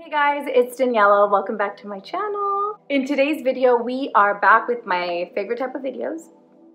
Hey guys, it's Daniella. Welcome back to my channel. In today's video, we are back with my favorite type of videos,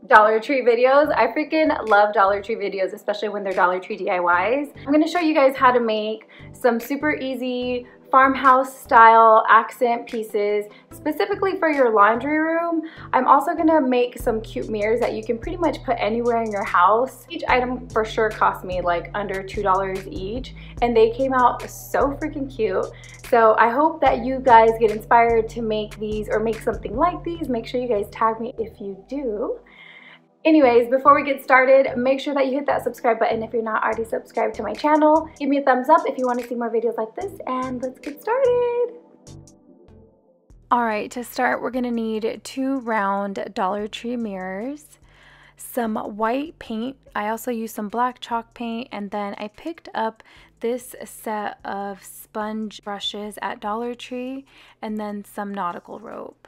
Dollar Tree videos. I freaking love Dollar Tree videos, especially when they're Dollar Tree DIYs. I'm gonna show you guys how to make some super easy farmhouse style accent pieces specifically for your laundry room. I'm also gonna make some cute mirrors that you can pretty much put anywhere in your house. Each item for sure cost me like under $2 each, and they came out so freaking cute. So I hope that you guys get inspired to make these or make something like these. Make sure you guys tag me if you do. Anyways, before we get started, make sure that you hit that subscribe button if you're not already subscribed to my channel. Give me a thumbs up if you want to see more videos like this, and let's get started. Alright, to start, we're going to need 2 round Dollar Tree mirrors, some white paint. I also used some black chalk paint, and then I picked up this set of sponge brushes at Dollar Tree, and then some nautical rope.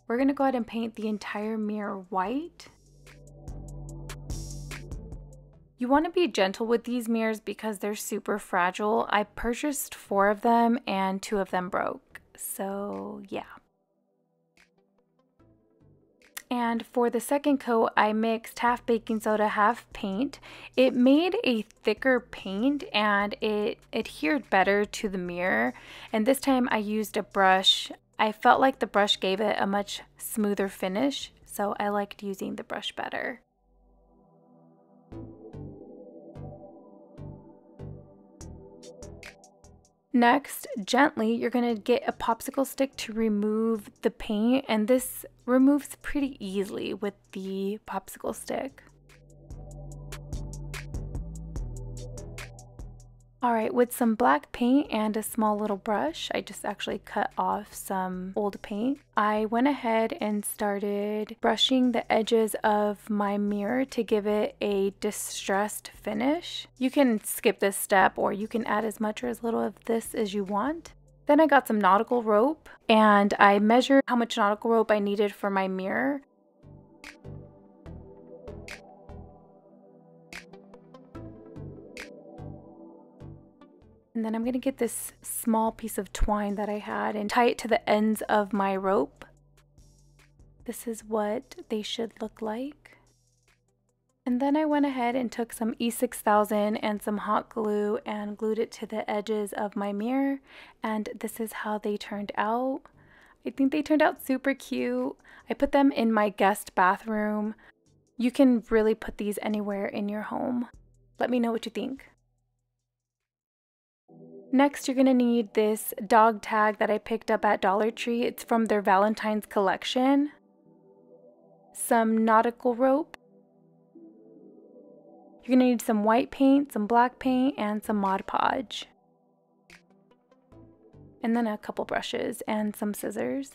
We're going to go ahead and paint the entire mirror white. You want to be gentle with these mirrors because they're super fragile. I purchased 4 of them and 2 of them broke. So yeah. And for the second coat, I mixed half baking soda, half paint. It made a thicker paint and it adhered better to the mirror. And this time I used a brush. I felt like the brush gave it a much smoother finish, so I liked using the brush better. Next, gently, you're going to get a popsicle stick to remove the paint, and this removes pretty easily with the popsicle stick. Alright, with some black paint and a small little brush, I just actually cut off some old paint. I went ahead and started brushing the edges of my mirror to give it a distressed finish. You can skip this step, or you can add as much or as little of this as you want. Then I got some nautical rope and I measured how much nautical rope I needed for my mirror. And then I'm going to get this small piece of twine that I had and tie it to the ends of my rope. This is what they should look like. And then I went ahead and took some E6000 and some hot glue and glued it to the edges of my mirror. And this is how they turned out. I think they turned out super cute. I put them in my guest bathroom. You can really put these anywhere in your home. Let me know what you think. Next, you're going to need this dog tag that I picked up at Dollar Tree. It's from their Valentine's collection. Some nautical rope. You're going to need some white paint, some black paint, and some Mod Podge. And then a couple brushes and some scissors.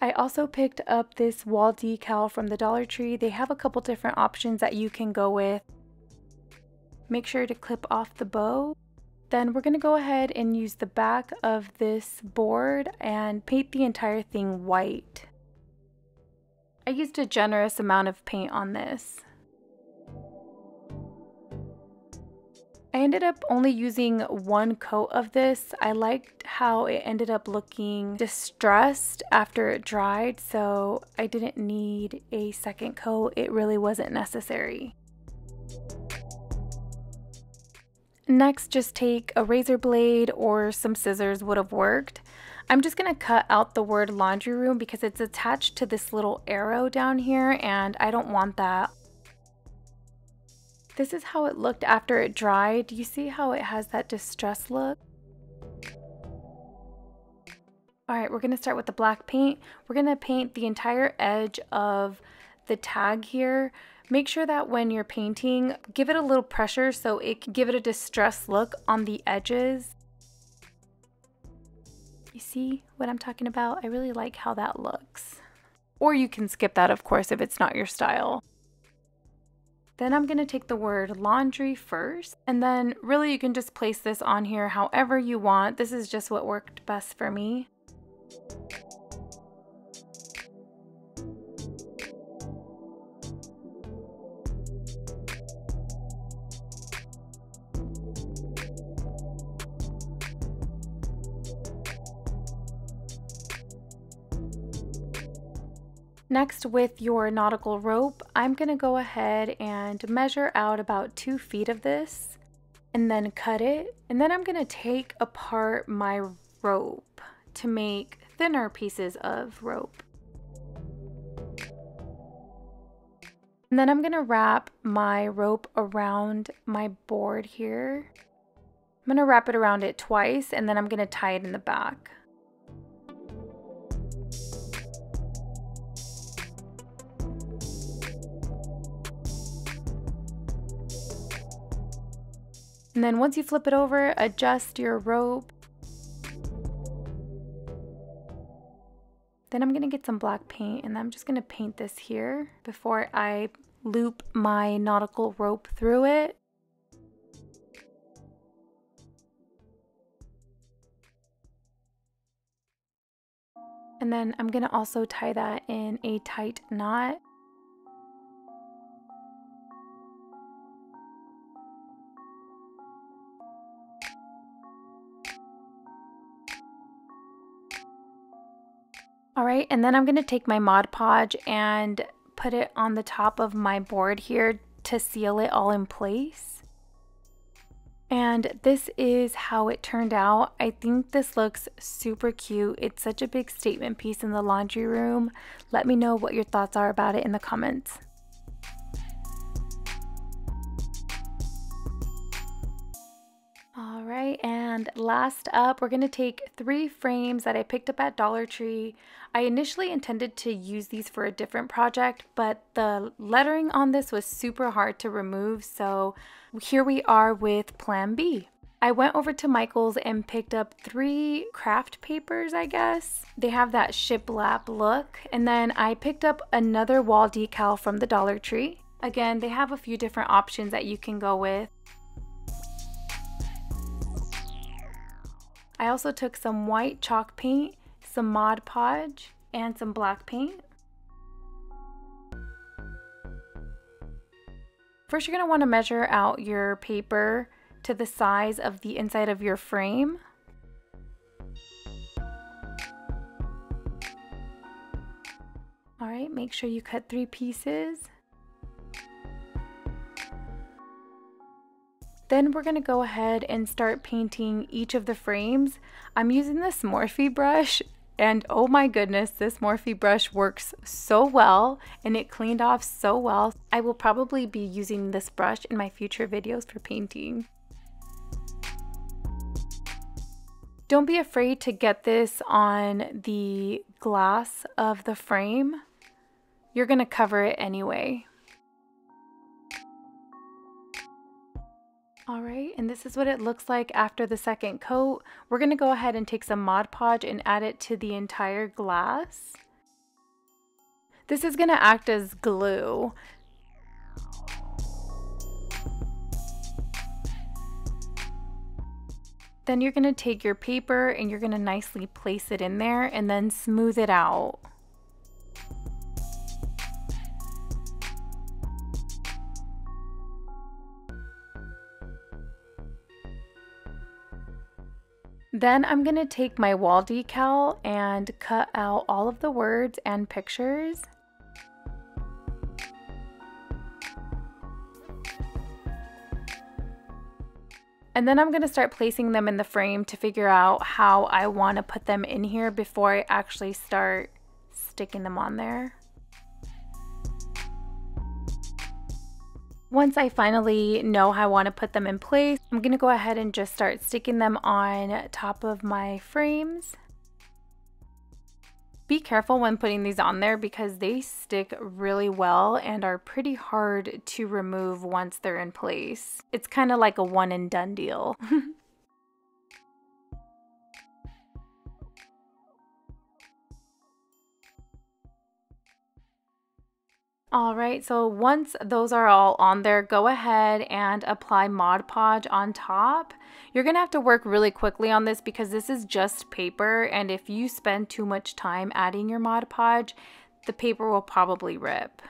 I also picked up this wall decal from the Dollar Tree. They have a couple different options that you can go with. Make sure to clip off the bow. Then we're going to go ahead and use the back of this board and paint the entire thing white. I used a generous amount of paint on this. I ended up only using 1 coat of this. I liked how it ended up looking distressed after it dried, so I didn't need a second coat. It really wasn't necessary. Next, just take a razor blade or some scissors would have worked. I'm just going to cut out the word laundry room because it's attached to this little arrow down here and I don't want that. This is how it looked after it dried. Do you see how it has that distressed look? Alright, we're going to start with the black paint. We're going to paint the entire edge of the tag here. Make sure that when you're painting, give it a little pressure so it can give it a distressed look on the edges. You see what I'm talking about? I really like how that looks. Or you can skip that, of course, if it's not your style. Then I'm going to take the word laundry first, and then really you can just place this on here however you want. This is just what worked best for me. Next, with your nautical rope, I'm gonna go ahead and measure out about 2 feet of this and then cut it. And then I'm gonna take apart my rope to make thinner pieces of rope. And then I'm gonna wrap my rope around my board here. I'm gonna wrap it around it twice and then I'm gonna tie it in the back. And then once you flip it over, adjust your rope. Then I'm gonna get some black paint and I'm just gonna paint this here before I loop my nautical rope through it. And then I'm gonna also tie that in a tight knot. All right, and then I'm gonna take my Mod Podge and put it on the top of my board here to seal it all in place. And this is how it turned out. I think this looks super cute. It's such a big statement piece in the laundry room. Let me know what your thoughts are about it in the comments. All right, and last up, we're gonna take 3 frames that I picked up at Dollar Tree. I initially intended to use these for a different project, but the lettering on this was super hard to remove, so here we are with Plan B. I went over to Michael's and picked up 3 craft papers, I guess. They have that shiplap look, and then I picked up another wall decal from the Dollar Tree. Again, they have a few different options that you can go with. I also took some white chalk paint, some Mod Podge, and some black paint. First, you're going to want to measure out your paper to the size of the inside of your frame. All right, make sure you cut 3 pieces. Then we're going to go ahead and start painting each of the frames. I'm using this Morphe brush, and oh my goodness, this Morphe brush works so well and it cleaned off so well. I will probably be using this brush in my future videos for painting. Don't be afraid to get this on the glass of the frame. You're going to cover it anyway. All right, and this is what it looks like after the second coat. We're going to go ahead and take some Mod Podge and add it to the entire glass. This is going to act as glue. Then you're going to take your paper and you're going to nicely place it in there and then smooth it out. Then I'm going to take my wall decal and cut out all of the words and pictures. And then I'm going to start placing them in the frame to figure out how I want to put them in here before I actually start sticking them on there. Once I finally know how I want to put them in place, I'm going to go ahead and just start sticking them on top of my frames. Be careful when putting these on there because they stick really well and are pretty hard to remove once they're in place. It's kind of like a one and done deal. All right, so once those are all on there, go ahead and apply Mod Podge on top. You're gonna have to work really quickly on this because this is just paper, and if you spend too much time adding your Mod Podge, the paper will probably rip.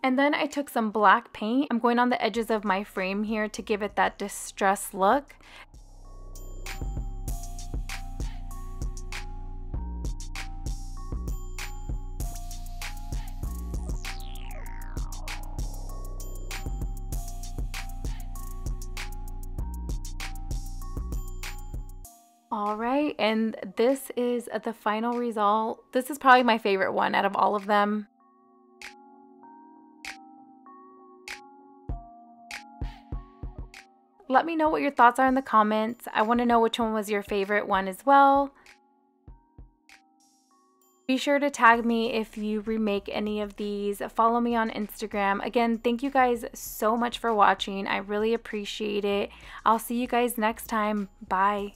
And then I took some black paint. I'm going on the edges of my frame here to give it that distressed look. All right, and this is the final result. This is probably my favorite one out of all of them. Let me know what your thoughts are in the comments. I want to know which one was your favorite one as well. Be sure to tag me if you remake any of these. Follow me on Instagram. Again, thank you guys so much for watching. I really appreciate it. I'll see you guys next time. Bye.